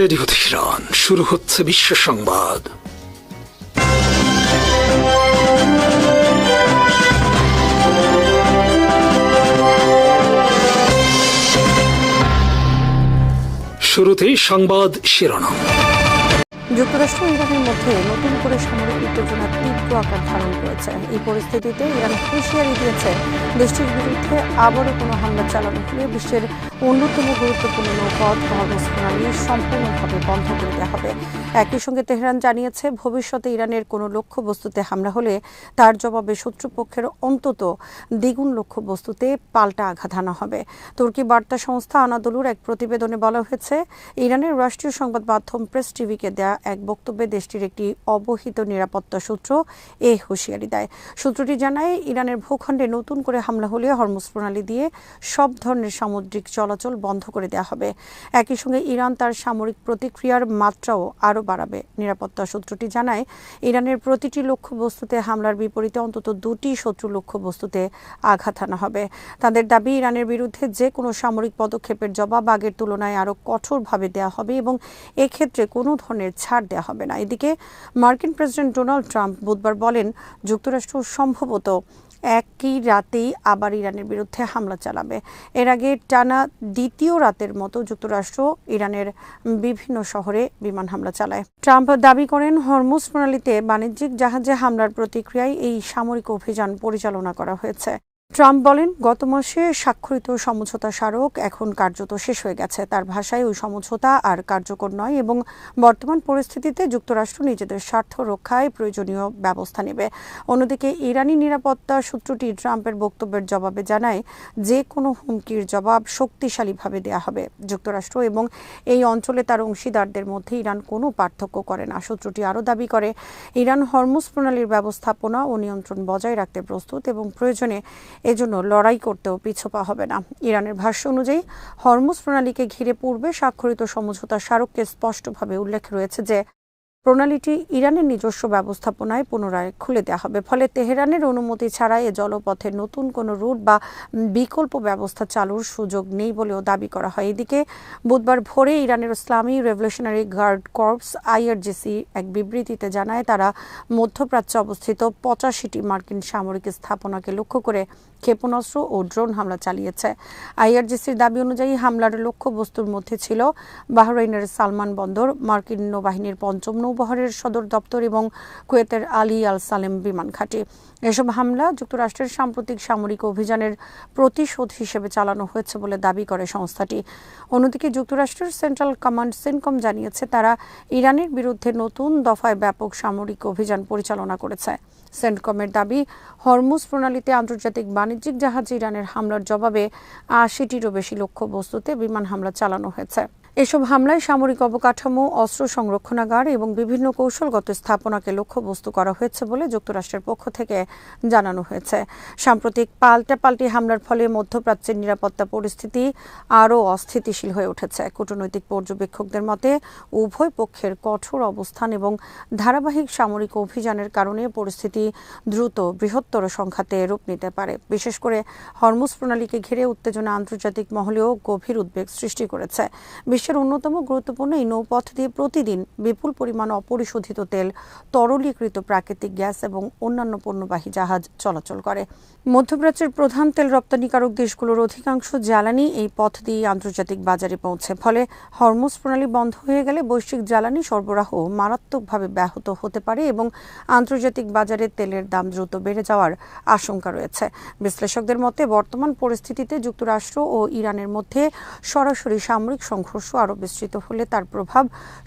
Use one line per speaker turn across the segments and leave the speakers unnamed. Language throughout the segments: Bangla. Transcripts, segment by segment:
রেডিও তেহরান, শুরু হচ্ছে বিশ্ব সংবাদ। শুরুতেই সংবাদ শিরোনাম।
যুক্তরাষ্ট্র ও ইরানের মধ্যে নতুন করে সামরিক উত্তেজনা তীব্র আকার ধারণ করেছে। এই পরিস্থিতিতে ইরান হুঁশিয়ারি দিয়েছে, দেশটির বিরুদ্ধে আবারও কোনো হামলা চালানো হলে বিশ্বের অন্যতম গুরুত্বপূর্ণ নৌপথ হরমুজ প্রণালী সম্পূর্ণভাবে বন্ধ করে দেওয়া হবে। একই সঙ্গে তেহরান জানিয়েছে, ভবিষ্যতে ইরানের কোনো লক্ষ্যবস্তুতে হামলা হলে তার জবাবে শত্রুপক্ষের অন্তত দ্বিগুণ লক্ষ্যবস্তুতে পাল্টা আঘাত হানা হবে। তুর্কি বার্তা সংস্থা আনাদোলুর এক প্রতিবেদনে বলা হয়েছে, ইরানের রাষ্ট্রীয় সংবাদ মাধ্যম প্রেস টিভিকে দেয়া এক বক্তব্যে দেশটির একটি অবহিত নিরাপত্তা সূত্র এই হুঁশিয়ারি দেয়। সূত্রটি জানায়, ইরানের ভূখণ্ডে নতুন করে হামলা হলে হরমুজ প্রণালী দিয়ে সব ধরনের সামুদ্রিক চলাচল বন্ধ করে দেওয়া হবে। একই সঙ্গে ইরান তার সামরিক প্রতিক্রিয়ার মাত্রাও আরও বাড়াবে। নিরাপত্তা সূত্রটি জানায়, ইরানের প্রতিটি লক্ষ্যবস্তুতে হামলার বিপরীতে অন্তত দুটি শত্রু লক্ষ্যবস্তুতে আঘাত হানা হবে। তাদের দাবি, ইরানের বিরুদ্ধে যে কোনো সামরিক পদক্ষেপের জবাব আগের তুলনায় আরও কঠোরভাবে দেওয়া হবে এবং এক্ষেত্রে কোনো ধরনের ছাড় দেওয়া হবে না। এদিকে মার্কিন প্রেসিডেন্ট ডোনাল্ড ট্রাম্প বুধবার বলেন, যুক্তরাষ্ট্র সম্ভবত একই রাতেই আবার ইরানের বিরুদ্ধে হামলা চালাবে। এর আগে টানা দ্বিতীয় রাতের মতো যুক্তরাষ্ট্র ইরানের বিভিন্ন শহরে বিমান হামলা চালায়। ট্রাম্প দাবি করেন, হরমুজ প্রণালীতে বাণিজ্যিক জাহাজে হামলার প্রতিক্রিয়ায় এই সামরিক অভিযান পরিচালনা করা হয়েছে। ট্রাম্প বলেন, গত মাসে স্বাক্ষরিত সমঝোতা স্মারক এখন কার্যত শেষ হয়ে গেছে। তার ভাষায়, ওই সমঝোতা আর কার্যকর নয় এবং বর্তমান পরিস্থিতিতে যুক্তরাষ্ট্র নিজেদের স্বার্থ রক্ষায় প্রয়োজনীয় ব্যবস্থা নেবে। অন্যদিকে ইরানি নিরাপত্তা সূত্রটি ট্রাম্পের বক্তব্যের জবাবে জানায়, যে কোনো হুমকির জবাব শক্তিশালীভাবে দেওয়া হবে। যুক্তরাষ্ট্র এবং এই অঞ্চলে তার অংশীদারদের মধ্যে ইরান কোনো পার্থক্য করে না। সূত্রটি আরও দাবি করে, ইরান হরমুজ প্রণালীর ব্যবস্থাপনা ও নিয়ন্ত্রণ বজায় রাখতে প্রস্তুত এবং প্রয়োজনে এজন্য লড়াই করতেও পিছপা হবে না। ইরানের ভাষ্য অনুযায়ী, হরমুজ প্রণালীকে ঘিরে পূর্বে স্বাক্ষরিত সমঝোতা স্মারকে স্পষ্টভাবে উল্লেখ রয়েছে যে প্রণালীটি ইরানের নিজস্ব ব্যবস্থাপনায় পুনরায় খুলে দেওয়া হবে। ফলে তেহরানের অনুমতি ছাড়া এ জলপথে নতুন কোনো রুট বা বিকল্প ব্যবস্থা চালুর সুযোগ নেই বলেও দাবি করা হয়। এদিকে বুধবার ভোরে ইরানের ইসলামী রেভলিউশনারি গার্ড কর্পস আইআরজিসি এক বিবৃতিতে জানায়, তারা মধ্যপ্রাচ্যে অবস্থিত 85টি মার্কিন সামরিক স্থাপনাকে লক্ষ্য করে ক্ষেপণাস্ত্র ও ড্রোন হামলা চালিয়েছে। আইআরজিসির দাবি অনুযায়ী হামলার লক্ষ্যবস্তুর মধ্যে ছিল বাহরাইনের সালমান বন্দর, মার্কিন নৌবাহিনীর 5ম নৌবহরের সদর দপ্তর এবং কুয়েতের আলী আল সালেম বিমান ঘাঁটি। এসব হামলা যুক্তরাষ্ট্রের সাম্প্রতিক সামরিক অভিযানের প্রতিশোধ হিসেবে চালানো হয়েছে বলে দাবি করে সংস্থাটি। অন্যদিকে যুক্তরাষ্ট্রের সেন্ট্রাল কমান্ড সেনকম জানিয়েছে, তারা ইরানের বিরুদ্ধে নতুন দফায় ব্যাপক সামরিক অভিযান পরিচালনা করেছে। সেন্টকমের দাবি, হরমুজ প্রণালীতে আন্তর্জাতিক বাণিজ্যিক জাহাজে ইরানের হামলার জবাবে 80টিরও বেশি লক্ষ্যবস্তুতে বিমান হামলা চালানো হয়েছে। এসব হামলায় সামরিক অবকাঠামো, অস্ত্র সংরক্ষণাগার এবং বিভিন্ন কৌশলগত স্থাপনাকে লক্ষ্যবস্তু করা হয়েছে বলে যুক্তরাষ্ট্রের পক্ষ থেকে জানানো হয়েছে। সাম্প্রতিক পাল্টাপাল্টি হামলার ফলে মধ্যপ্রাচ্যের নিরাপত্তা পরিস্থিতি আরও অস্থিতিশীল হয়ে উঠেছে। কূটনৈতিক পর্যবেক্ষকদের মতে, উভয় পক্ষের কঠোর অবস্থান এবং ধারাবাহিক সামরিক অভিযানের কারণে পরিস্থিতি দ্রুত বৃহত্তর সংঘাতে রূপ নিতে পারে। বিশেষ করে হরমুজ প্রণালীকে ঘিরে উত্তেজনা আন্তর্জাতিক মহলেও গভীর উদ্বেগ সৃষ্টি করেছে। বিশ্বের অন্যতম গুরুত্বপূর্ণ এই নৌপথ দিয়ে প্রতিদিন বিপুল পরিমাণ অপরিশোধিত তেল, তরলীকৃত প্রাকৃতিক গ্যাস এবং অন্যান্য পণ্যবাহী জাহাজ চলাচল করে। মধ্যপ্রাচ্যের প্রধান তেল রপ্তানিকারক দেশগুলোর অধিকাংশ জ্বালানি এই পথ দিয়ে আন্তর্জাতিক বাজারে পৌঁছে। ফলে হরমুজ প্রণালী বন্ধ হয়ে গেলে বৈশ্বিক জ্বালানি সরবরাহ মারাত্মকভাবে ব্যাহত হতে পারে এবং আন্তর্জাতিক বাজারে তেলের দাম দ্রুত বেড়ে যাওয়ার আশঙ্কা রয়েছে। বিশ্লেষকদের মতে, বর্তমান পরিস্থিতিতে যুক্তরাষ্ট্র ও ইরানের মধ্যে সরাসরি সামরিক সংঘর্ষ আরও বিস্তৃত হলে তার প্রভাব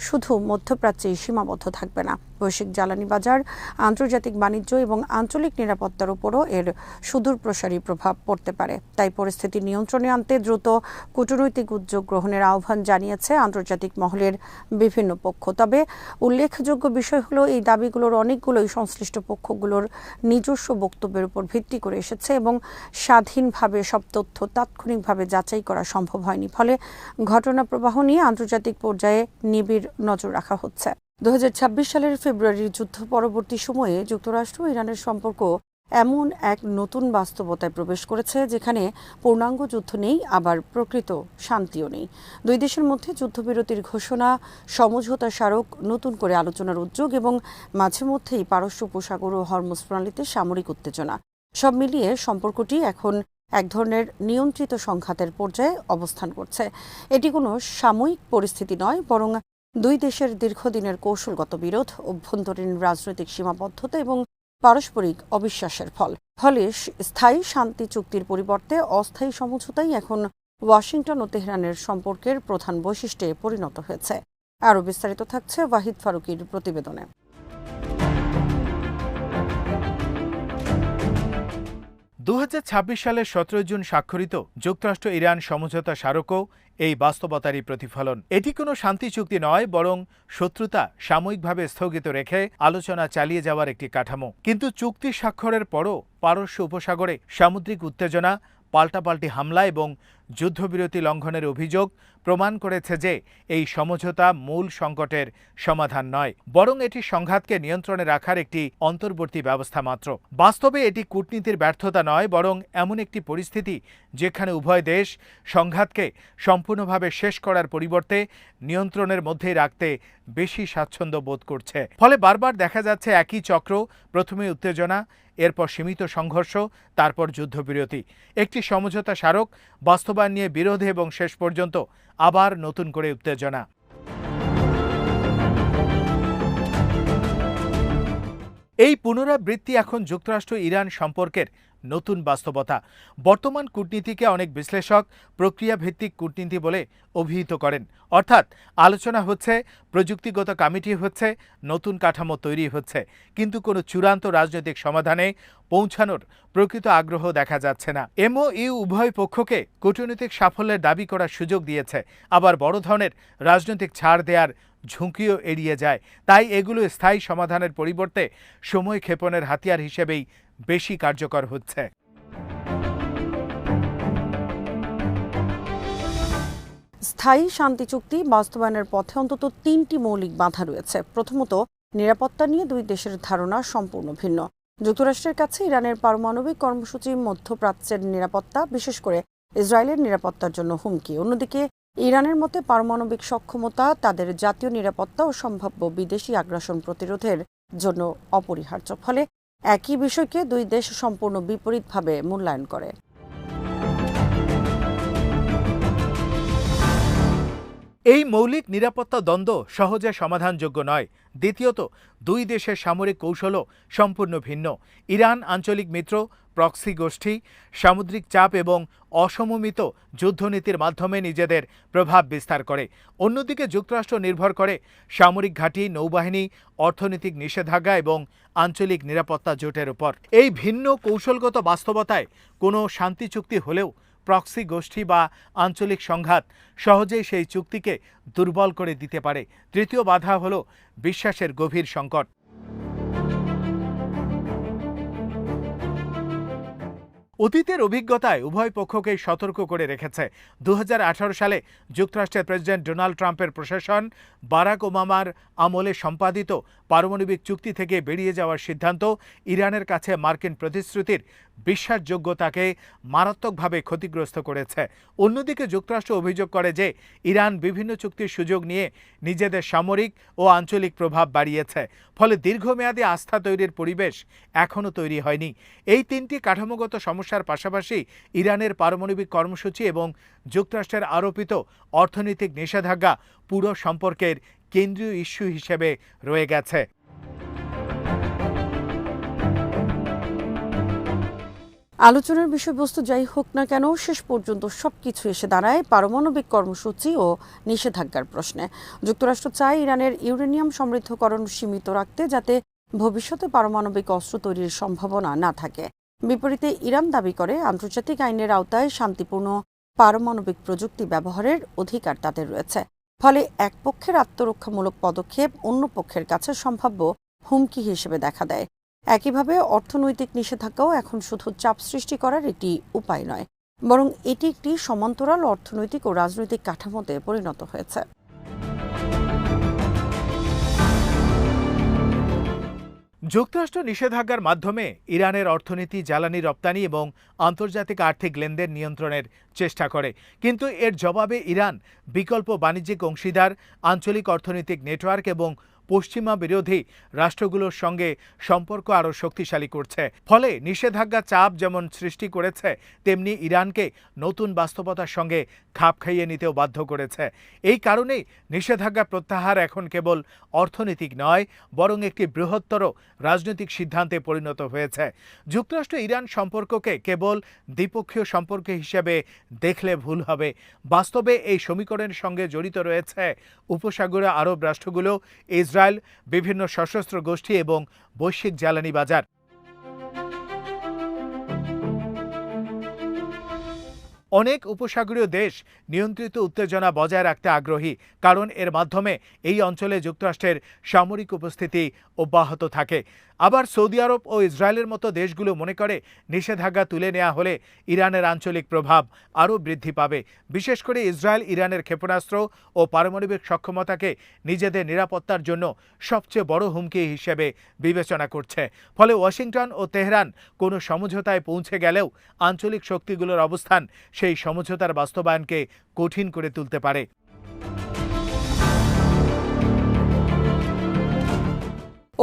শুধু মধ্যপ্রাচ্যেই সীমাবদ্ধ থাকবে না। বৈশ্বিক জ্বালানি বাজার, আন্তর্জাতিক বাণিজ্য এবং আঞ্চলিক নিরাপত্তার উপরও এর সুদূরপ্রসারী প্রভাব পড়তে পারে। তাই পরিস্থিতি নিয়ন্ত্রণে আনতে দ্রুত কূটনৈতিক উদ্যোগ গ্রহণের আহ্বান জানিয়েছে আন্তর্জাতিক মহলের বিভিন্ন পক্ষ। তবে উল্লেখযোগ্য বিষয় হলো, এই দাবিগুলোর অনেকগুলোই সংশ্লিষ্ট পক্ষগুলোর নিজস্ব বক্তব্যের উপর ভিত্তি করে এসেছে এবং স্বাধীনভাবে সব তথ্য তাৎক্ষণিকভাবে যাচাই করা সম্ভব হয়নি। ফলে ঘটনা প্রবাহ নিয়ে আন্তর্জাতিক পর্যায়ে নিবিড় নজর রাখা হচ্ছে। 2026 সালের ফেব্রুয়ারির যুদ্ধ পরবর্তী সময়ে যুক্তরাষ্ট্র ও ইরানের সম্পর্ক এমন এক নতুন বাস্তবতায় প্রবেশ করেছে যেখানে পূর্ণাঙ্গ যুদ্ধ নেই, আবার প্রকৃত শান্তিও নেই। দুই দেশের মধ্যে যুদ্ধবিরতির ঘোষণা, সমঝোতা স্মারক, নতুন করে আলোচনার উদ্যোগ এবং মাঝে মধ্যেই পারস্য উপসাগর ও হরমুজ প্রণালীতে সামরিক উত্তেজনা, সব মিলিয়ে সম্পর্কটি এখন এক ধরনের নিয়ন্ত্রিত সংঘাতের পর্যায়ে অবস্থান করছে। এটি কোনো সাময়িক পরিস্থিতি নয়, বরং দুই দেশের দীর্ঘদিনের কৌশলগত বিরোধ, অভ্যন্তরীণ রাজনৈতিক সীমাবদ্ধতা এবং পারস্পরিক অবিশ্বাসের ফলে স্থায়ী শান্তি চুক্তির পরিবর্তে অস্থায়ী সমঝোতাই এখন ওয়াশিংটন ও তেহরানের সম্পর্কের প্রধান বৈশিষ্ট্যে পরিণত হয়েছে। আরও বিস্তারিত থাকছে ওয়াহিদ ফারুকীর প্রতিবেদনে।
2026 সালের 17 জুন স্বাক্ষরিত যুক্তরাষ্ট্র ইরান সমঝোতা স্মারকও এই বাস্তবতারই প্রতিফলন। এটি কোনো শান্তি চুক্তি নয়, বরং শত্রুতা সাময়িকভাবে স্থগিত রেখে আলোচনা চালিয়ে যাওয়ার একটি কাঠামো। কিন্তু চুক্তি স্বাক্ষরের পরও পারস্য উপসাগরে সামুদ্রিক উত্তেজনা, পাল্টাপাল্টি হামলা এবং যুদ্ধবিরতি লঙ্ঘনের অভিযোগ প্রমাণ করেছে যে এই সমঝোতা মূল সংকটের সমাধান নয়, বরং এটি সংঘাতকে নিয়ন্ত্রণে রাখার একটি অন্তর্বর্তী ব্যবস্থা মাত্র। বাস্তবে এটি কূটনীতির ব্যর্থতা নয়, বরং এমন একটি পরিস্থিতি যেখানে উভয় দেশ সংঘাতকে সম্পূর্ণভাবে শেষ করার পরিবর্তে নিয়ন্ত্রণের মধ্যেই রাখতে বেশি স্বাচ্ছন্দ্য বোধ করছে। ফলে বারবার দেখা যাচ্ছে একই চক্র, প্রথমে উত্তেজনা, এরপর সীমিত সংঘর্ষ, তারপর যুদ্ধবিরতি, একটি সমঝোতা স্মারক বাস্তবায়ন নিয়ে বিরোধ এবং শেষ পর্যন্ত আবার নতুন করে উত্তেজনা। এই পুনরাবৃত্তি এখন যুক্তরাষ্ট্র ইরান সম্পর্কের নতুন বাস্তবতা। বর্তমান কূটনীতিকে অনেক বিশ্লেষক প্রক্রিয়াভিত্তিক কূটনীতি বলে অভিহিত করেন। অর্থাৎ আলোচনা হচ্ছে, প্রযুক্তিগত কমিটি হচ্ছে, নতুন কাঠামো তৈরি হচ্ছে, কিন্তু কোনো চূড়ান্ত রাজনৈতিক সমাধানে পৌঁছানোর প্রকৃত আগ্রহ দেখা যাচ্ছে না। এমওইউ উভয় পক্ষকে কূটনৈতিক সাফল্যের দাবি করার সুযোগ দিয়েছে, আবার বড় ধরনের রাজনৈতিক ছাড় দেওয়ার ঝুঁকিও এড়িয়ে যায়। তাই এগুলো স্থায়ী সমাধানের পরিবর্তে সময় ক্ষেপণের হাতিয়ার হিসেবেই বেশি কার্যকর হচ্ছে।
স্থায়ী শান্তি চুক্তি বাস্তবায়নের পথে অন্তত 3টি মৌলিক বাধা রয়েছে। প্রথমত, নিরাপত্তা নিয়ে দুই দেশের ধারণা সম্পূর্ণ ভিন্ন। যুক্তরাষ্ট্রের কাছে ইরানের পারমাণবিক কর্মসূচি মধ্যপ্রাচ্যের নিরাপত্তা, বিশেষ করে ইসরায়েলের নিরাপত্তার জন্য হুমকি। অন্যদিকে ইরানের মতে পারমাণবিক সক্ষমতা তাদের জাতীয় নিরাপত্তা ও সম্ভাব্য বিদেশি আগ্রাসন প্রতিরোধের জন্য অপরিহার্য। ফলে একই বিষয়কে দুই দেশ সম্পূর্ণ বিপরীতভাবে মূল্যায়ন করে।
এই মৌলিক নিরাপত্তা দ্বন্দ্ব সহজে সমাধানযোগ্য নয়। দ্বিতীয়ত, দুই দেশের সামরিক কৌশলও সম্পূর্ণ ভিন্ন। ইরান আঞ্চলিক মিত্র, প্রক্সি গোষ্ঠী, সামুদ্রিক চাপ এবং অসমমিত যুদ্ধনীতির মাধ্যমে নিজেদের প্রভাব বিস্তার করে। অন্যদিকে যুক্তরাষ্ট্র নির্ভর করে সামরিক ঘাঁটি, নৌবাহিনী, অর্থনৈতিক নিষেধাজ্ঞা এবং আঞ্চলিক নিরাপত্তা জোটের উপর। এই ভিন্ন কৌশলগত বাস্তবতায় কোনো শান্তি চুক্তি হলেও প্রক্সি গোষ্ঠী বা আঞ্চলিক সংঘাত সহজেই সেই চুক্তিকে দুর্বল করে দিতে পারে। তৃতীয় বাধা হল বিশ্বাসের গভীর সংকট। অতীতের অভিজ্ঞতায় উভয় পক্ষকেই সতর্ক করে রেখেছে। 2018 সালে যুক্তরাষ্ট্রের প্রেসিডেন্ট ডোনাল্ড ট্রাম্পের প্রশাসন বারাক ওবামার আমলে সম্পাদিত পারমাণবিক চুক্তি থেকে বেরিয়ে যাওয়ার সিদ্ধান্ত ইরানের কাছে মার্কিন প্রতিশ্রুতির বিশ্বাসযোগ্যতাকে মারাত্মকভাবে ক্ষতিগ্রস্ত করেছে। অন্যদিকে যুক্তরাষ্ট্র অভিযোগ করে যে ইরান বিভিন্ন চুক্তির সুযোগ নিয়ে নিজেদের সামরিক ও আঞ্চলিক প্রভাব বাড়িয়েছে। ফলে দীর্ঘমেয়াদী আস্থা তৈরির পরিবেশ এখনও তৈরি হয়নি। এই তিনটি কাঠামোগত সমস্যার পাশাপাশি ইরানের পারমাণবিক কর্মসূচি এবং যুক্তরাষ্ট্রের আরোপিত অর্থনৈতিক নিষেধাজ্ঞা পুরো সম্পর্কের কেন্দ্রীয় ইস্যু হিসেবে রয়ে গেছে।
আলোচনার বিষয়বস্তু যাই হোক না কেন, শেষ পর্যন্ত সবকিছু এসে দাঁড়ায় পারমাণবিক কর্মসূচি ও নিষেধাজ্ঞার প্রশ্নে। যুক্তরাষ্ট্র চায় ইরানের ইউরেনিয়াম সমৃদ্ধকরণ সীমিত রাখতে, যাতে ভবিষ্যতে পারমাণবিক অস্ত্র তৈরির সম্ভাবনা না থাকে। বিপরীতে ইরান দাবি করে আন্তর্জাতিক আইনের আওতায় শান্তিপূর্ণ পারমাণবিক প্রযুক্তি ব্যবহারের অধিকার তাদের রয়েছে। ফলে এক পক্ষের আত্মরক্ষামূলক পদক্ষেপ অন্য পক্ষের কাছে সম্ভাব্য হুমকি হিসেবে দেখা দেয়। একইভাবে অর্থনৈতিক নিষেধাজ্ঞাও এখন শুধু চাপ সৃষ্টি করার একটি উপায় নয়, বরং এটি একটি সমান্তরাল অর্থনৈতিক ও রাজনৈতিক কাঠামোতে পরিণত হয়েছে।
যুক্তরাষ্ট্র নিষেধাজ্ঞার মাধ্যমে ইরানের অর্থনীতি, জ্বালানি রপ্তানি এবং আন্তর্জাতিক আর্থিক লেনদেন নিয়ন্ত্রণের চেষ্টা করে, কিন্তু এর জবাবে ইরান বিকল্প বাণিজ্যিক অংশীদার, আঞ্চলিক অর্থনৈতিক নেটওয়ার্ক এবং পশ্চিমা বিরোধী রাষ্ট্রগুলোর সঙ্গে সম্পর্ক আরও শক্তিশালী করছে। ফলে নিষেধাজ্ঞা চাপ যেমন সৃষ্টি করেছে, তেমনি ইরানকে নতুন বাস্তবতার সঙ্গে খাপ খাইয়ে নিতেও বাধ্য করেছে। এই কারণেই নিষেধাজ্ঞা প্রত্যাহার এখন কেবল অর্থনৈতিক নয়, বরং একটি বৃহত্তর রাজনৈতিক সিদ্ধান্তে পরিণত হয়েছে। যুক্তরাষ্ট্র ইরান সম্পর্ককে কেবল দ্বিপক্ষীয় সম্পর্ক হিসেবে দেখলে ভুল হবে। বাস্তবে এই সমীকরণের সঙ্গে জড়িত রয়েছে উপসাগরীয় আরব রাষ্ট্রগুলো, ইসরায়েল, বিভিন্ন সশস্ত্র গোষ্ঠী এবং বৈশ্বিক জ্বালানি বাজার। অনেক উপসাগরীয় দেশ নিয়ন্ত্রিত উত্তেজনা বজায় রাখতে আগ্রহী, কারণ এর মাধ্যমে এই অঞ্চলে যুক্তরাষ্ট্রের সামরিক উপস্থিতি অব্যাহত থাকে। আবার সৌদি আরব ও ইসরায়েলের মতো দেশগুলো মনে করে নিষেধাজ্ঞা তুলে নেওয়া হলে ইরানের আঞ্চলিক প্রভাব আরও বৃদ্ধি পাবে। বিশেষ করে ইসরায়েল ইরানের ক্ষেপণাস্ত্র ও পারমাণবিক সক্ষমতাকে নিজেদের নিরাপত্তার জন্য সবচেয়ে বড় হুমকি হিসেবে বিবেচনা করছে। ফলে ওয়াশিংটন ও তেহরান কোনো সমঝোতায় পৌঁছে গেলেও আঞ্চলিক শক্তিগুলোর অবস্থান সেই সমঝোতার বাস্তবায়নকে কঠিন করে তুলতে পারে।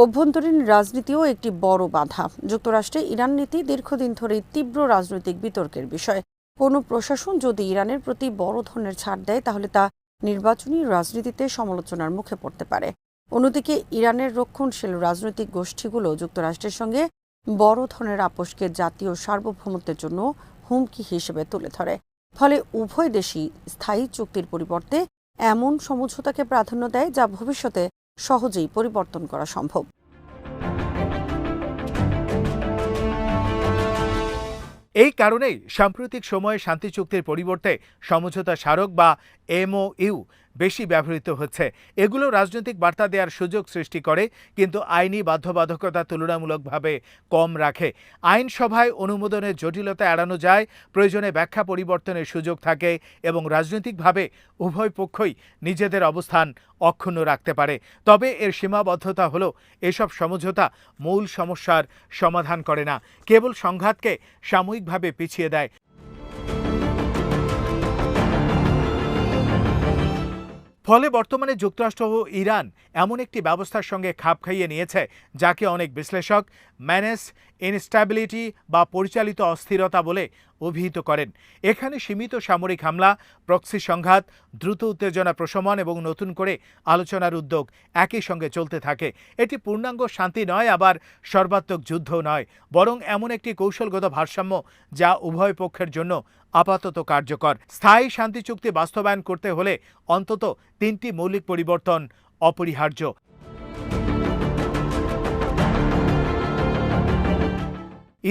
অভ্যন্তরীণ রাজনীতিও একটি বড় বাধা। যুক্তরাষ্ট্রে ইরান নীতি দীর্ঘদিন ধরেই তীব্র রাজনৈতিক বিতর্কের বিষয়। কোনো প্রশাসন যদি ইরানের প্রতি বড় ধরনের ছাড় দেয়, তাহলে তা নির্বাচনী রাজনীতিতে সমালোচনার মুখে পড়তে পারে। অন্যদিকে ইরানের রক্ষণশীল রাজনৈতিক গোষ্ঠীগুলো যুক্তরাষ্ট্রের সঙ্গে বড় ধরনের আপোষকে জাতীয় সার্বভৌমত্বের জন্য হুমকি হিসেবে তুলে ধরে। ফলে উভয় দেশই স্থায়ী চুক্তির পরিবর্তে এমন সমঝোতাকে প্রাধান্য দেয় যা ভবিষ্যতে সহজেই পরিবর্তন করা সম্ভব।
এই কারণেই সাম্প্রতিক সময়ে শান্তি চুক্তির পরিবর্তে সমঝোতা স্মারক বা MOU বেশি ব্যবহৃত হচ্ছে। এগুলো রাজনৈতিক বার্তা দেওয়ার সুযোগ সৃষ্টি করে, কিন্তু আইনি বাধ্যবাধকতা তুলনামূলকভাবে কম রাখে। আইনসভায় অনুমোদনের জটিলতা এড়ানো যায়, প্রয়োজনে ব্যাখ্যা পরিবর্তনের সুযোগ থাকে এবং রাজনৈতিকভাবে উভয় পক্ষই নিজেদের অবস্থান অক্ষুণ্ণ রাখতে পারে। তবে এর সীমাবদ্ধতা হলো এসব সমঝোতা মূল সমস্যার সমাধান করে না, কেবল সংঘাতকে সাময়িকভাবে পিছিয়ে দেয়। ফলে বর্তমানে যুক্তরাষ্ট্র ও ইরান এমন একটি ব্যবস্থার সঙ্গে খাপ খাইয়ে নিয়েছে যাকে অনেক বিশ্লেষক ম্যানেজ ইনস্ট্যাবিলিটি বা পরিচালিত অস্থিরতা বলে অভিহিত করেন। এখানে সীমিত সামরিক হামলা, প্রক্সি সংঘাত, দ্রুত উত্তেজনা প্রশমন এবং নতুন করে আলোচনার উদ্যোগ একই সঙ্গে চলতে থাকে। এটি পূর্ণাঙ্গ শান্তি নয়, আবার সর্বাত্মক যুদ্ধ নয়, বরং এমন একটি কৌশলগত ভারসাম্য যা উভয় পক্ষের জন্য আপাতত কার্যকর। স্থায়ী শান্তি চুক্তি বাস্তবায়ন করতে হলে অন্তত 3টি মৌলিক পরিবর্তন অপরিহার্য।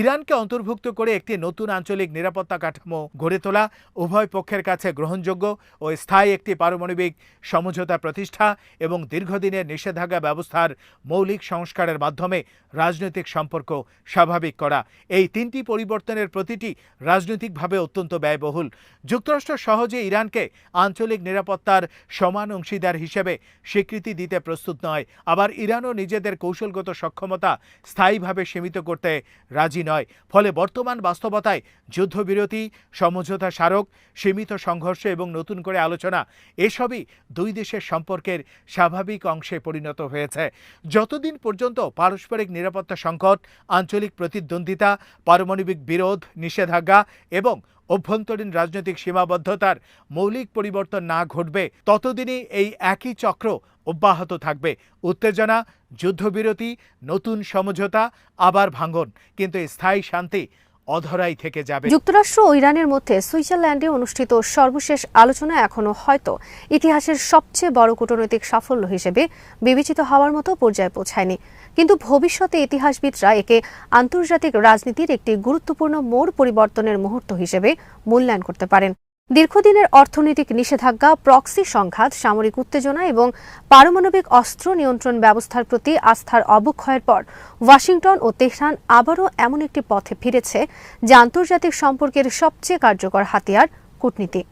ইরানকে অন্তর্ভুক্ত করে একটি নতুন আঞ্চলিক নিরাপত্তা কাঠামো গড়ে তোলা, উভয় পক্ষের কাছে গ্রহণযোগ্য ও স্থায়ী একটি পারমাণবিক সমঝোতা প্রতিষ্ঠা এবং দীর্ঘদিনের নিষেধাজ্ঞা ব্যবস্থার মৌলিক সংস্কারের মাধ্যমে রাজনৈতিক সম্পর্ক স্বাভাবিক করা। এই 3টি পরিবর্তনের প্রতিটি রাজনৈতিকভাবে অত্যন্ত ব্যয়বহুল। যুক্তরাষ্ট্র সহজে ইরানকে আঞ্চলিক নিরাপত্তার সমান অংশীদার হিসেবে স্বীকৃতি দিতে প্রস্তুত নয়, আবার ইরানও নিজেদের কৌশলগত সক্ষমতা স্থায়ীভাবে সীমিত করতে রাজি নয়। ফলে বর্তমান বাস্তবতায় যুদ্ধবিরতি, সমঝোতা স্মারক, সীমিত সংঘর্ষ এবং নতুন করে আলোচনা এসবই দুই দেশের সম্পর্কের স্বাভাবিক অংশে পরিণত হয়েছে। যতদিন পর্যন্ত পারস্পরিক নিরাপত্তা সংকট, আঞ্চলিক প্রতিদ্বন্দ্বিতা, পারমাণবিক বিরোধ, নিষেধাজ্ঞা এবং অভ্যন্তরীণ রাজনৈতিক সীমাবদ্ধতার মৌলিক পরিবর্তন না ঘটবে, ততদিনই এই একই চক্র অব্যাহত থাকবে। উত্তেজনা, যুদ্ধবিরতি, নতুন সমঝোতা, আবার ভাঙন, কিন্তু স্থায়ী শান্তি অধরাই থেকে যাবে।
যুক্তরাষ্ট্র ও ইরানের মধ্যে সুইজারল্যান্ডে অনুষ্ঠিত সর্বশেষ আলোচনা এখনো হয়তো ইতিহাসের সবচেয়ে বড় কূটনৈতিক সাফল্য হিসেবে বিবেচিত হওয়ার মতো পর্যায়ে পৌঁছায়নি, কিন্তু ভবিষ্যতে ইতিহাসবিদরা একে আন্তর্জাতিক রাজনীতির একটি গুরুত্বপূর্ণ মোড় পরিবর্তনের মুহূর্ত হিসেবে মূল্যায়ন করতে পারেন। দীর্ঘদিনের অর্থনৈতিক নিষেধাজ্ঞা, প্রক্সি সংঘাত, সামরিক উত্তেজনা এবং পারমাণবিক অস্ত্র নিয়ন্ত্রণ ব্যবস্থার প্রতি আস্থার অবক্ষয়ের পর ওয়াশিংটন ও তেহরান আবারও এমন একটি পথে ফিরেছে যা আন্তর্জাতিক সম্পর্কের সবচেয়ে কার্যকর হাতিয়ার, কূটনীতি।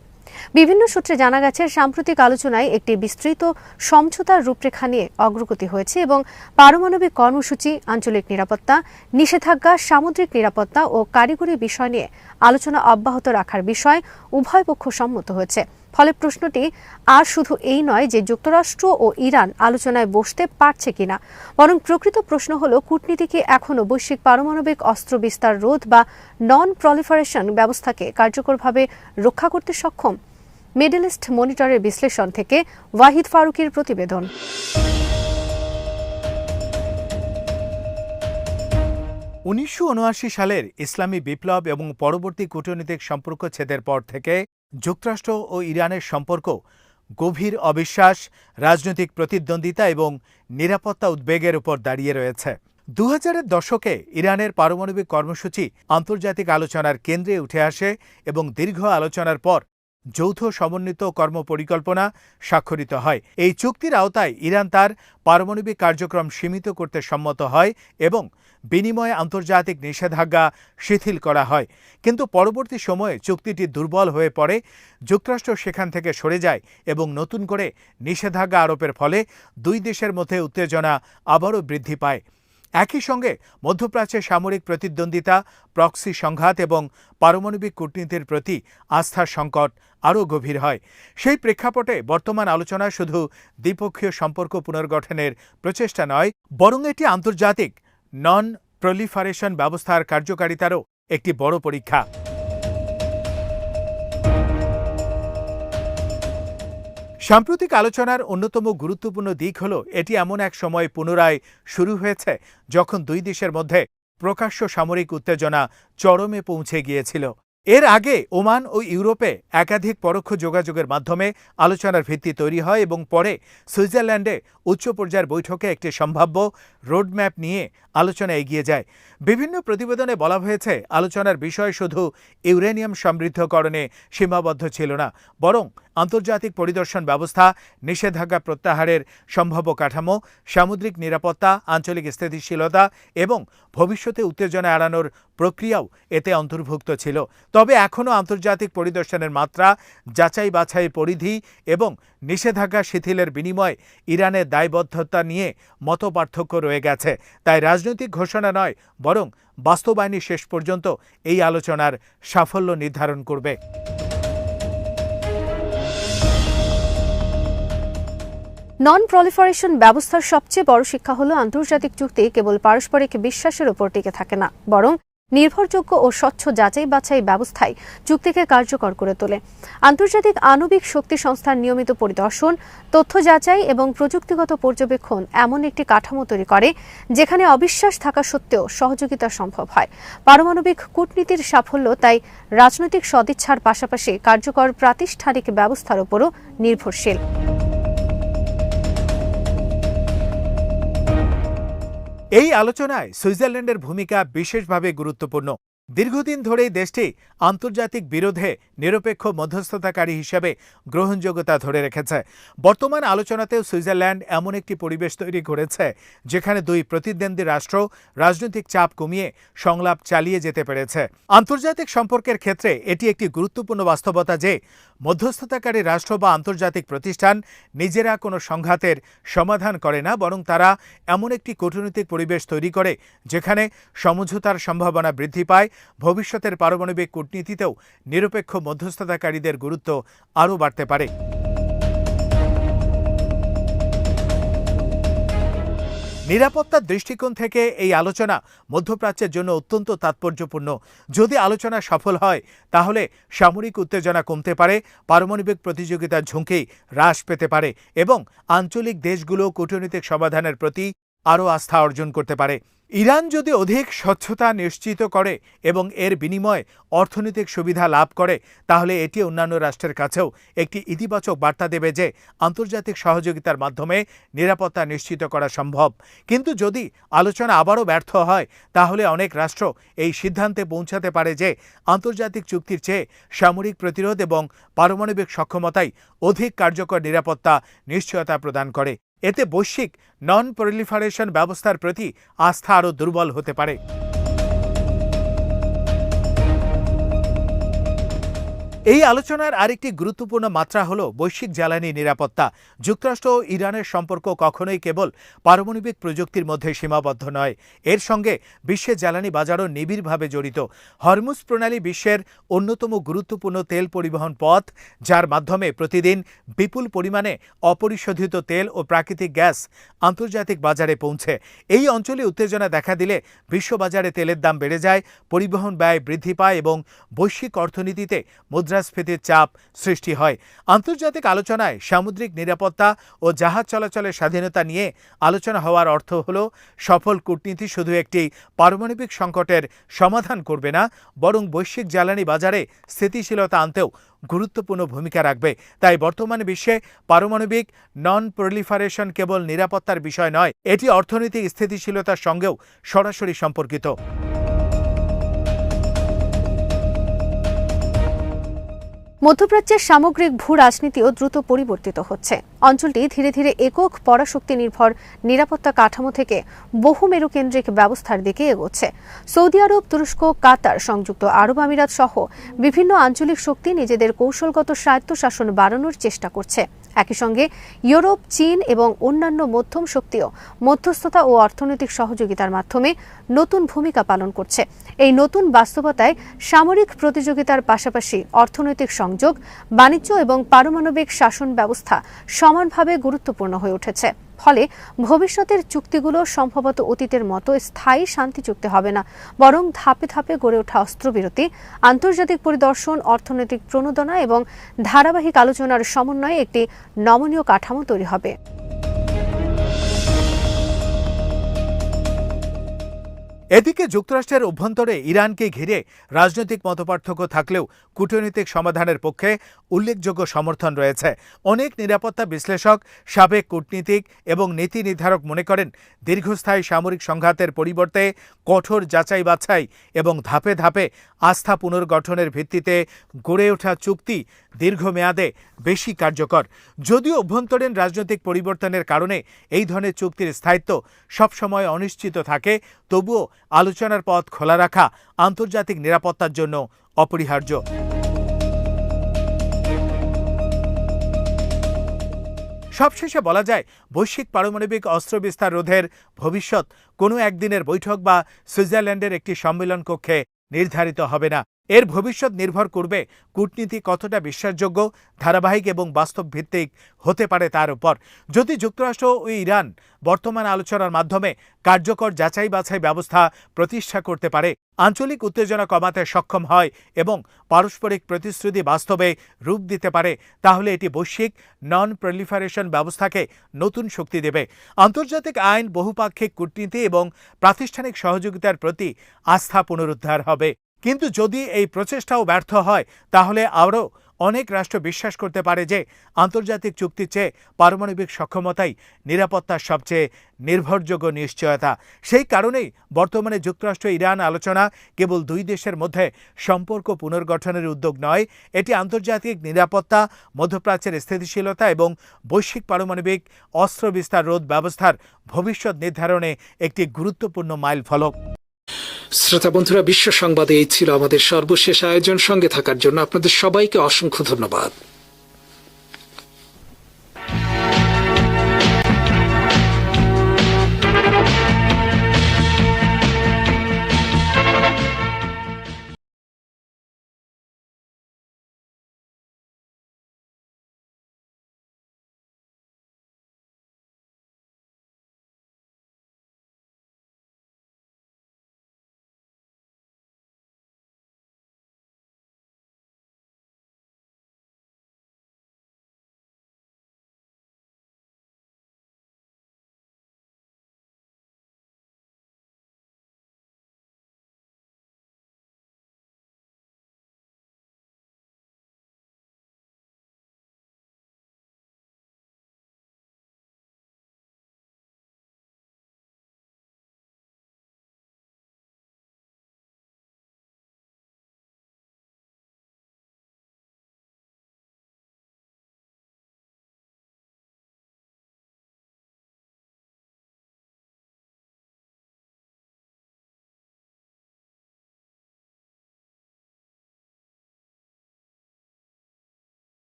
বিভিন্ন সূত্রে জানা গেছে, সাম্প্রতিক আলোচনায় একটি বিস্তৃত সমঝোতার রূপরেখা নিয়ে অগ্রগতি হয়েছে এবং পারমাণবিক কর্মসূচি, আঞ্চলিক নিরাপত্তা, নিষেধাজ্ঞা, সামুদ্রিক নিরাপত্তা ও কারিগরি বিষয় নিয়ে আলোচনা অব্যাহত রাখার বিষয় উভয় পক্ষ সম্মত হয়েছে। ফলে প্রশ্নটি আর শুধু এই নয় যে যুক্তরাষ্ট্র ও ইরান আলোচনায় বসতে পারছে কিনা, বরং প্রকৃত প্রশ্ন হলো কূটনীতি কি এখনও বৈশ্বিক পারমাণবিক অস্ত্র বিস্তার রোধ বা নন প্রলিফারেশন ব্যবস্থাকে কার্যকরভাবে রক্ষা করতে সক্ষম। মিডল ইস্ট মনিটরের বিশ্লেষণ থেকে ওয়াহিদ ফারুকের প্রতিবেদন।
1979 সালের ইসলামী বিপ্লব এবং পরবর্তী কূটনৈতিক সম্পর্ক ছেদের পর থেকে যুক্তরাষ্ট্র ও ইরানের সম্পর্ক গভীর অবিশ্বাস, রাজনৈতিক প্রতিদ্বন্দ্বিতা এবং নিরাপত্তা উদ্বেগের উপর দাঁড়িয়ে রয়েছে। 2000-এর দশকে ইরানের পারমাণবিক কর্মসূচি আন্তর্জাতিক আলোচনার কেন্দ্রে উঠে আসে এবং দীর্ঘ আলোচনার পর যৌথ সমন্বিত কর্মপরিকল্পনা স্বাক্ষরিত হয়। এই চুক্তির আওতায় ইরান তার পারমাণবিক কার্যক্রম সীমিত করতে সম্মত হয় এবং বিনিময়ে আন্তর্জাতিক নিষেধাজ্ঞা শিথিল করা হয়। কিন্তু পরবর্তী সময়ে চুক্তিটি দুর্বল হয়ে পড়ে, যুক্তরাষ্ট্র সেখান থেকে সরে যায় এবং নতুন করে নিষেধাজ্ঞা আরোপের ফলে দুই দেশের মধ্যে উত্তেজনা আবারও বৃদ্ধি পায়। একই সঙ্গে মধ্যপ্রাচ্যে সামরিক প্রতিদ্বন্দ্বিতা, প্রক্সি সংঘাত এবং পারমাণবিক কূটনীতির প্রতি আস্থার সংকট আরও গভীর হয়। সেই প্রেক্ষাপটে বর্তমান আলোচনা শুধু দ্বিপক্ষীয় সম্পর্ক পুনর্গঠনের প্রচেষ্টা নয়, বরং এটি আন্তর্জাতিক নন প্রলিফারেশন ব্যবস্থার কার্যকারিতারও একটি বড় পরীক্ষা। সাম্প্রতিক আলোচনার অন্যতম গুরুত্বপূর্ণ দিক হল এটি এমন এক সময় পুনরায় শুরু হয়েছে যখন দুই দেশের মধ্যে প্রকাশ্য সামরিক উত্তেজনা চরমে পৌঁছে গিয়েছিল। এর আগে ওমান ও ইউরোপে একাধিক পরোক্ষ যোগাযোগের মাধ্যমে আলোচনার ভিত্তি তৈরি হয় এবং পরে সুইজারল্যান্ডে উচ্চ পর্যায়ের বৈঠকে একটি সম্ভাব্য রোডম্যাপ নিয়ে আলোচনা এগিয়ে যায়। বিভিন্ন প্রতিবেদনে বলা হয়েছে আলোচনার বিষয় শুধু ইউরেনিয়াম সমৃদ্ধকরণে সীমাবদ্ধ ছিল না, বরং আন্তর্জাতিক পরিদর্শন ব্যবস্থা, নিষেধাজ্ঞা প্রত্যাহারের সম্ভাব্য কাঠামো, সামুদ্রিক নিরাপত্তা, আঞ্চলিক স্থিতিশীলতা এবং ভবিষ্যতে উত্তেজনা এড়ানোর প্রক্রিয়াও এতে অন্তর্ভুক্ত ছিল। তবে এখনও আন্তর্জাতিক পরিদর্শনের মাত্রা, যাচাই বাছাই পরিধি এবং নিষেধাজ্ঞা শিথিলের বিনিময়ে ইরানের দায়বদ্ধতা নিয়ে মতপার্থক্য রয়ে গেছে। তাই রাজনৈতিক ঘোষণা নয়, বরং বাস্তবায়নই শেষ পর্যন্ত এই আলোচনার সাফল্য নির্ধারণ করবে।
নন প্রলিফারেশন ব্যবস্থার সবচেয়ে বড় শিক্ষা হলো আন্তর্জাতিক চুক্তি কেবল পারস্পরিক বিশ্বাসের উপর টিকে থাকে না, বরং নির্ভরযোগ্য ও স্বচ্ছ যাচাই বাছাই ব্যবস্থায় চুক্তিকে কার্যকর করে তোলে। আন্তর্জাতিক আণবিক শক্তি সংস্থার নিয়মিত পরিদর্শন, তথ্য যাচাই এবং প্রযুক্তিগত পর্যবেক্ষণ এমন একটি কাঠামো তৈরি করে যেখানে অবিশ্বাস থাকা সত্ত্বেও সহযোগিতা সম্ভব হয়। পারমাণবিক কূটনীতির সাফল্য তাই রাজনৈতিক সদিচ্ছার পাশাপাশি কার্যকর প্রাতিষ্ঠানিক ব্যবস্থার উপরও নির্ভরশীল।
এই আলোচনায় সুইজারল্যান্ডের ভূমিকা বিশেষভাবে গুরুত্বপূর্ণ। দীর্ঘদিন ধরেই দেশটি আন্তর্জাতিক বিরোধে নিরপেক্ষ মধ্যস্থতাকারী হিসেবে গ্রহণযোগ্যতা ধরে রেখেছে। বর্তমান আলোচনাতেও সুইজারল্যান্ড এমন একটি পরিবেশ তৈরি করেছে যেখানে দুই প্রতিদ্বন্দ্বী রাষ্ট্র রাজনৈতিক চাপ কমিয়ে সংলাপ চালিয়ে যেতে পেরেছে। আন্তর্জাতিক সম্পর্কের ক্ষেত্রে এটি একটি গুরুত্বপূর্ণ বাস্তবতা যে মধ্যস্থতাকারী রাষ্ট্র বা আন্তর্জাতিক প্রতিষ্ঠান নিজেরা কোনো সংঘাতের সমাধান করে না, বরং তারা এমন একটি কূটনৈতিক পরিবেশ তৈরি করে যেখানে সমঝোতার সম্ভাবনা বৃদ্ধি পায়। ভবিষ্যতের পারমাণবিক কূটনীতিতেও নিরপেক্ষ মধ্যস্থতাকারীদের গুরুত্ব আরও বাড়তে পারে। নিরাপত্তার দৃষ্টিকোণ থেকে এই আলোচনা মধ্যপ্রাচ্যের জন্য অত্যন্ত তাৎপর্যপূর্ণ। যদি আলোচনা সফল হয় তাহলে সামরিক উত্তেজনা কমতে পারে, পারমাণবিক প্রতিযোগিতার ঝুঁকি হ্রাস পেতে পারে এবং আঞ্চলিক দেশগুলো কূটনৈতিক সমাধানের প্রতি আরও আস্থা অর্জন করতে পারে। ইরান যদি অধিক স্বচ্ছতা নিশ্চিত করে এবং এর বিনিময়ে অর্থনৈতিক সুবিধা লাভ করে তাহলে এটি অন্যান্য রাষ্ট্রের কাছেও একটি ইতিবাচক বার্তা দেবে যে আন্তর্জাতিক সহযোগিতার মাধ্যমে নিরাপত্তা নিশ্চিত করা সম্ভব। কিন্তু যদি আলোচনা আবারও ব্যর্থ হয় তাহলে অনেক রাষ্ট্র এই সিদ্ধান্তে পৌঁছাতে পারে যে আন্তর্জাতিক চুক্তির চেয়ে সামরিক প্রতিরোধ এবং পারমাণবিক সক্ষমতাই অধিক কার্যকর নিরাপত্তা নিশ্চয়তা প্রদান করে। এতে বৈশ্বিক নন প্রলিফারেশন ব্যবস্থার প্রতি আস্থা আরও দুর্বল হতে পারে। এই আলোচনার আরেকটি গুরুত্বপূর্ণ মাত্রা হল বৈশ্বিক জ্বালানি নিরাপত্তা। যুক্তরাষ্ট্র ও ইরানের সম্পর্ক কখনোই কেবল পারমাণবিক প্রযুক্তির মধ্যে সীমাবদ্ধ নয়, এর সঙ্গে বিশ্বের জ্বালানি বাজারও নিবিড়ভাবে জড়িত। হরমুজ প্রণালী বিশ্বের অন্যতম গুরুত্বপূর্ণ তেল পরিবহন পথ, যার মাধ্যমে প্রতিদিন বিপুল পরিমাণে অপরিশোধিত তেল ও প্রাকৃতিক গ্যাস আন্তর্জাতিক বাজারে পৌঁছে। এই অঞ্চলে উত্তেজনা দেখা দিলে বিশ্ববাজারে তেলের দাম বেড়ে যায়, পরিবহন ব্যয় বৃদ্ধি পায় এবং বৈশ্বিক অর্থনীতিতে মুদ্রাস্ফীতির চাপ সৃষ্টি হয়। আন্তর্জাতিক আলোচনায় সামুদ্রিক নিরাপত্তা ও জাহাজ চলাচলের স্বাধীনতা নিয়ে আলোচনা হওয়ার অর্থ হল সফল কূটনীতি শুধু একটি পারমাণবিক সংকটের সমাধান করবে না, বরং বৈশ্বিক জ্বালানি বাজারে স্থিতিশীলতা আনতেও গুরুত্বপূর্ণ ভূমিকা রাখবে। তাই বর্তমান বিশ্বে পারমাণবিক নন প্রলিফারেশন কেবল নিরাপত্তার বিষয় নয়, এটি অর্থনৈতিক স্থিতিশীলতার সঙ্গেও সরাসরি সম্পর্কিত।
মধ্যপ্রাচ্যের সামগ্রিক ভূ রাজনীতিও দ্রুত পরিবর্তিত হচ্ছে। অঞ্চলটি ধীরে ধীরে একক পরাশক্তি নির্ভর নিরাপত্তা কাঠামো থেকে বহুমেরুকেন্দ্রিক ব্যবস্থার দিকে এগোচ্ছে। সৌদি আরব, তুরস্ক, কাতার, সংযুক্ত আরব আমিরাত সহ বিভিন্ন আঞ্চলিক শক্তি নিজেদের কৌশলগত স্বায়ত্তশাসন বাড়ানোর চেষ্টা করছে। একই সঙ্গে ইউরোপ, চীন এবং অন্যান্য মধ্যম শক্তিও মধ্যস্থতা ও অর্থনৈতিক সহযোগিতার মাধ্যমে নতুন ভূমিকা পালন করছে। এই নতুন বাস্তবতায় সামরিক প্রতিযোগিতার পাশাপাশি অর্থনৈতিক সংযোগ, বাণিজ্য এবং পারমাণবিক শাসন ব্যবস্থা সমানভাবে গুরুত্বপূর্ণ হয়ে উঠেছে। ফলে ভবিষ্যতের চুক্তিগুলো সম্ভবত অতীতের মতো স্থায়ী শান্তি চুক্তি হবে না, বরং ধাপে ধাপে গড়ে ওঠা অস্ত্রবিরতি, আন্তর্জাতিক পরিদর্শন, অর্থনৈতিক প্রণোদনা এবং ধারাবাহিক আলোচনার সমন্বয়ে একটি নমনীয় কাঠামো তৈরি হবে।
এদিকে যুক্তরাষ্ট্রের অভ্যন্তরে ইরানকে ঘিরে রাজনৈতিক মতপার্থক্য থাকলেও কূটনৈতিক সমাধানের পক্ষে উল্লেখযোগ্য সমর্থন রয়েছে। অনেক নিরাপত্তা বিশ্লেষক, সাবেক কূটনীতিক এবং নীতি নির্ধারক মনে করেন দীর্ঘস্থায়ী সামরিক সংঘাতের পরিবর্তে কঠোর যাচাই বাছাই এবং ধাপে ধাপে আস্থা পুনর্গঠনের ভিত্তিতে গড়ে ওঠা চুক্তি দীর্ঘমেয়াদে বেশি কার্যকর। যদিও অভ্যন্তরীণ রাজনৈতিক পরিবর্তনের কারণে এই ধরনের চুক্তির স্থায়িত্ব সবসময় অনিশ্চিত থাকে, তবুও আলোচনার পথ খোলা রাখা আন্তর্জাতিক নিরাপত্তার জন্য অপরিহার্য। সবশেষে বলা যায়, বৈশ্বিক পারমাণবিক অস্ত্র বিস্তার রোধের ভবিষ্যৎ কোনো একদিনের বৈঠক বা সুইজারল্যান্ডের একটি সম্মেলন কক্ষে নির্ধারিত হবে না। এর ভবিষ্যৎ নির্ভর করবে কূটনীতি কতটা বিশ্বাসযোগ্য, ধারাবাহিক এবং বাস্তব ভিত্তিক হতে পারে তার উপর। যদি যুক্তরাষ্ট্র ও ইরান বর্তমান আলোচনার মাধ্যমে কার্যকর যাচাই বাছাই ব্যবস্থা প্রতিষ্ঠা করতে পারে, আঞ্চলিক উত্তেজনা কমাতে সক্ষম হয় এবং পারস্পরিক প্রতিশ্রুতি বাস্তবে রূপ দিতে পারে, তাহলে এটি বৈশ্বিক নন প্রলিফারেশন ব্যবস্থাকে নতুন শক্তি দেবে। আন্তর্জাতিক আইন, বহুপাক্ষিক কূটনীতি এবং প্রাতিষ্ঠানিক সহযোগিতার প্রতি আস্থা পুনরুদ্ধার হবে। কিন্তু যদি এই প্রচেষ্টাও ব্যর্থ হয়, তাহলে আরও অনেক রাষ্ট্র বিশ্বাস করতে পারে যে আন্তর্জাতিক চুক্তির চেয়ে পারমাণবিক সক্ষমতাই নিরাপত্তার সবচেয়ে নির্ভরযোগ্য নিশ্চয়তা। সেই কারণেই বর্তমানে যুক্তরাষ্ট্র ইরান আলোচনা কেবল দুই দেশের মধ্যে সম্পর্ক পুনর্গঠনের উদ্যোগ নয়, এটি আন্তর্জাতিক নিরাপত্তা, মধ্যপ্রাচ্যের স্থিতিশীলতা এবং বৈশ্বিক পারমাণবিক অস্ত্র বিস্তার রোধ ব্যবস্থার ভবিষ্যৎ নির্ধারণে একটি গুরুত্বপূর্ণ মাইলফলক।
শ্রোতা বন্ধুরা, বিশ্ব সংবাদে এই ছিল আমাদের সর্বশেষ আয়োজন। সঙ্গে থাকার জন্য আপনাদের সবাইকে অসংখ্য ধন্যবাদ।